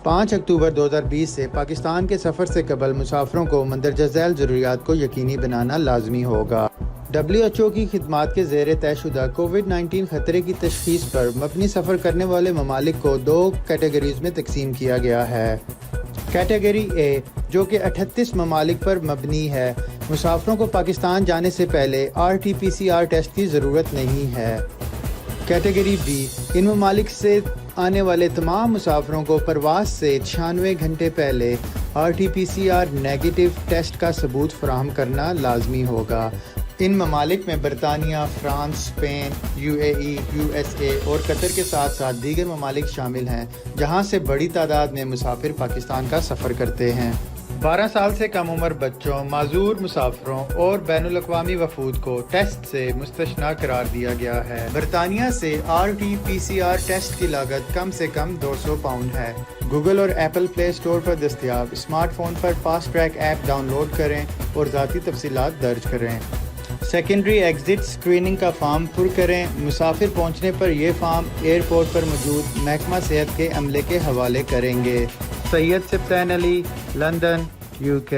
5 اکتوبر 2020 سے پاکستان کے سفر سے قبل مسافروں کو مندرجہ ذیل ضروریات کو یقینی بنانا لازمی ہوگا۔ WHO کی خدمات کے زیر طے شدہ کووڈ-19 خطرے کی تشخیص پر مبنی سفر کرنے والے ممالک کو 2 کیٹیگریز میں تقسیم کیا گیا ہے۔ کیٹیگری A، جو کہ 38 ممالک پر مبنی ہے، مسافروں کو پاکستان جانے سے پہلے RT-PCR ٹیسٹ کی ضرورت نہیں ہے۔ کیٹیگری B، ان ممالک سے آنے والے تمام مسافروں کو پرواز سے 96 گھنٹے پہلے RT-PCR نیگیٹو ٹیسٹ کا ثبوت فراہم کرنا لازمی ہوگا۔ ان ممالک میں برطانیہ، فرانس، اسپین، UAE، USA اور قطر کے ساتھ ساتھ دیگر ممالک شامل ہیں جہاں سے بڑی تعداد میں مسافر پاکستان کا سفر کرتے ہیں۔ 12 سال سے کم عمر بچوں، معذور مسافروں اور بین الاقوامی وفود کو ٹیسٹ سے مستثنیٰ قرار دیا گیا ہے۔ برطانیہ سے RT-PCR ٹیسٹ کی لاگت کم سے کم 200 پاؤنڈ ہے۔ گوگل اور ایپل پلے اسٹور پر دستیاب اسمارٹ فون پر Fast Track app download کریں اور ذاتی تفصیلات درج کریں۔ سیکنڈری ایگزٹ اسکریننگ کا فارم پر کریں۔ مسافر پہنچنے پر یہ فارم ایئرپورٹ پر موجود محکمہ صحت کے عملے کے حوالے کریں گے۔ سید سبطین علی، لندن، UK۔